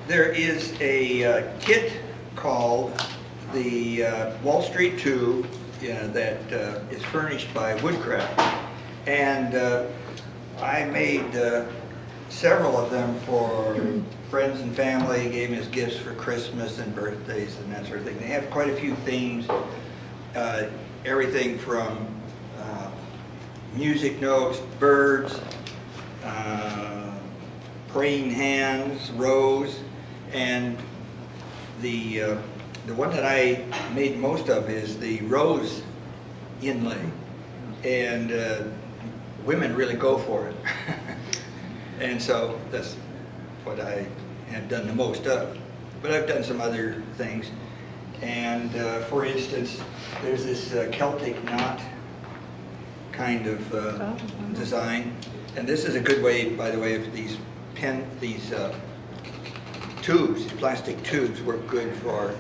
There is a kit called the Wall Street Tube that is furnished by Woodcraft, and I made several of them for friends and family, gave them as gifts for Christmas and birthdays and that sort of thing. They have quite a few themes, everything from music notes, birds, praying hands, rose, and the one that I made most of is the rose inlay, and women really go for it. And so that's what I have done the most of. But I've done some other things. And for instance, there's this Celtic knot kind of design. And this is a good way, by the way, if these tubes, these plastic tubes, work good for,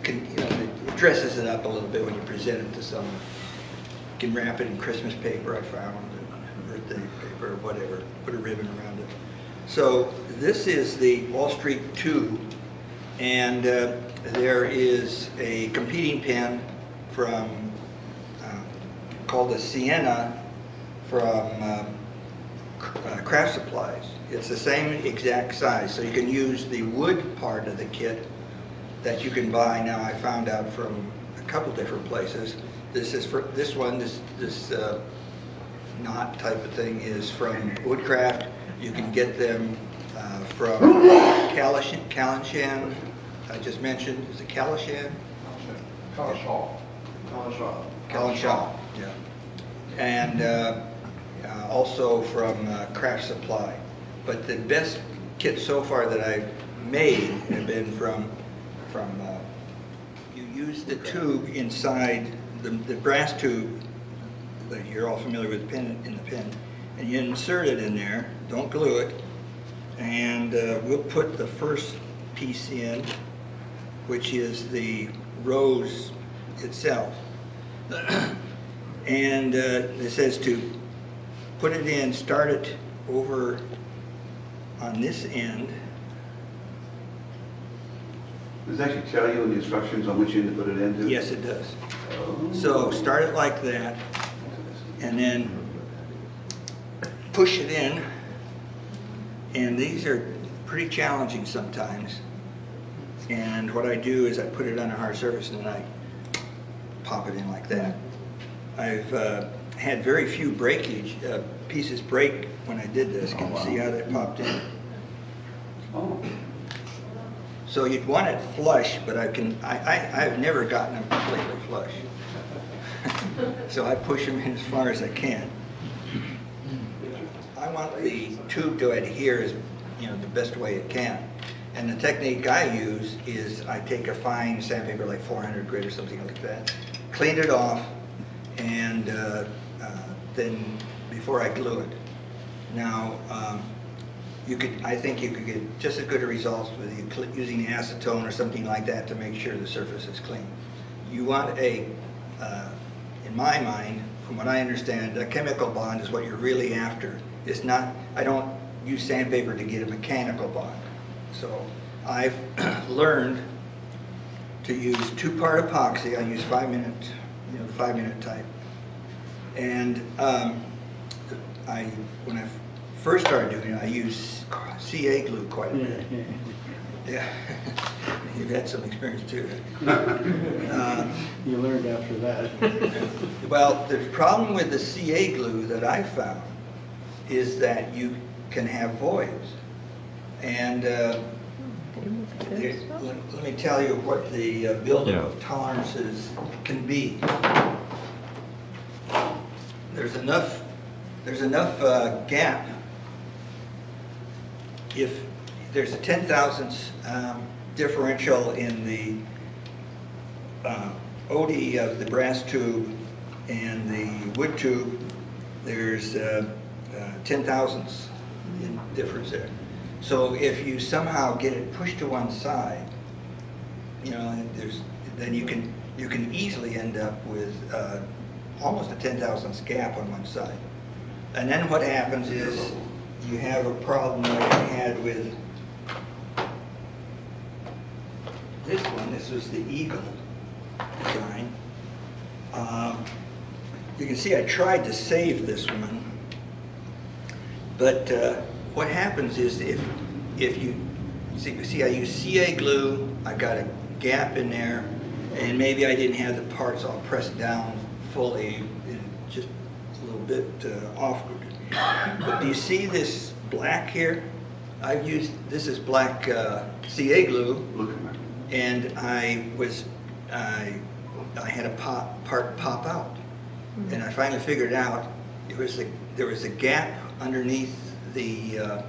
it dresses it up a little bit when you present it to someone. You can wrap it in Christmas paper, I found, birthday paper, or whatever, put a ribbon around it. So this is the Wall Street Tube, and there is a competing pen from, called the Sienna from Craft Supplies. It's the same exact size, so you can use the wood part of the kit that you can buy now. I found out from a couple different places. This is for this one. This knot type of thing is from Woodcraft. You can get them from Kalashan. I just mentioned. Is it Kalashan? Kalashaw. Kalashaw. Yeah. And also from Craft Supply. But the best kits so far that I've made have been from you use the tube inside, the brass tube that you're all familiar with in the pen, and you insert it in there, don't glue it, and we'll put the first piece in, which is the rose itself. And it says to put it in, start it over on this end. Does it actually tell you in the instructions on which end to put it into? Yes, it does. Oh. So start it like that, and then push it in. And these are pretty challenging sometimes. And what I do is I put it on a hard surface and then I pop it in like that. I've had very few breakage, pieces break when I did this. Can you see how that popped in? Oh. So you'd want it flush, but I've never gotten them completely flush. So I push them in as far as I can. I want the tube to adhere as the best way it can. And the technique I use is I take a fine sandpaper, like 400 grit or something like that, clean it off, and then before I glue it. Now, I think you could get just as good a result with using acetone or something like that to make sure the surface is clean. You want in my mind, from what I understand, a chemical bond is what you're really after. It's not, I don't use sandpaper to get a mechanical bond. So I've learned to use 2-part epoxy. I use 5-minute, the 5-minute type. And when I first started doing it, I used CA glue quite a bit. Yeah, you've had some experience too. You learned after that. Well, the problem with the CA glue that I found is that you can have voids. And let me tell you what the buildup of tolerances can be. There's enough gap. If there's a 10,000ths differential in the OD of the brass tube and the wood tube, there's 10,000ths in difference there. So if you somehow get it pushed to one side, then you can easily end up with almost a 10,000ths gap on one side. And then what happens is you have a problem like I had with this was the Eagle design. You can see I tried to save this one, but what happens is if you see I use CA glue, I got a gap in there, and maybe I didn't have the parts all pressed down fully, and just a little bit off. But do you see this black here? I've used, this is black CA glue, Look at that. and I had a part pop out, and I finally figured out there was a gap underneath the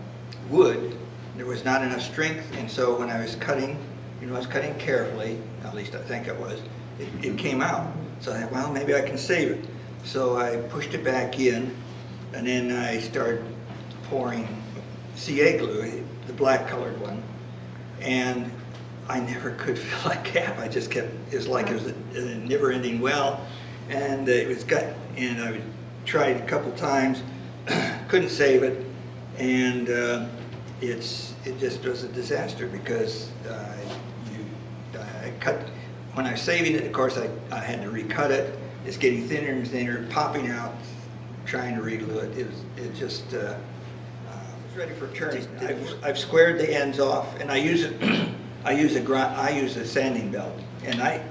wood. There was not enough strength, and so when I was cutting, I was cutting carefully, at least I think it was, it came out. So I thought, well, maybe I can save it. So I pushed it back in, and then I started pouring CA glue, the black colored one, and I never could fill that gap. I just kept, it was like it was a never-ending well, and it was and I tried a couple times, couldn't save it, and it just was a disaster because I cut, when I was saving it, of course I had to recut it. It's getting thinner and thinner, popping out, trying to reglue it. It just it's ready for turning. I've squared the ends off, and I use it. I use a sanding belt, and I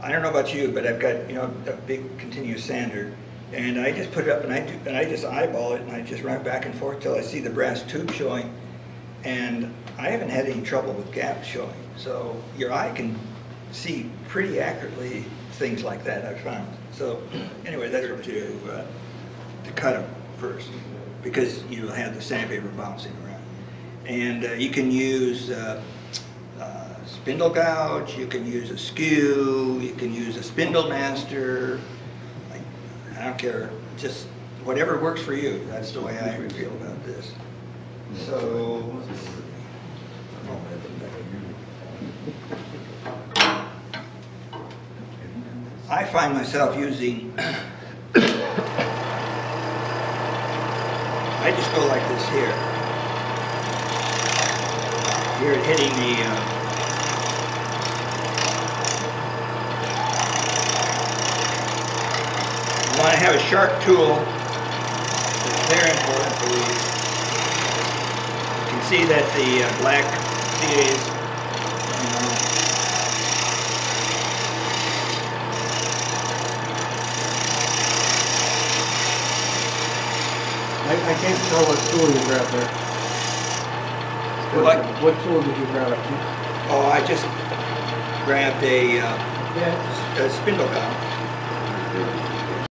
don't know about you, but I've got a big continuous sander, and I just put it up and I just eyeball it, and I just run back and forth till I see the brass tube showing, and I haven't had any trouble with gaps showing. So your eye can see pretty accurately things like that, I've found. So anyway, that's what you do to cut them first, because you'll have the sandpaper bouncing around. And you can use spindle gouge, you can use a skew, you can use a spindle master. I don't care, just whatever works for you. That's the way I feel about this. So, I find myself using, I just go like this here. Here hitting the, you want to have a sharp tool. It's very important for these. You can see that the black CAs, I can't tell what tool you grabbed there. What tool did you grab? oh, I just grabbed a Yeah. spindle gouge.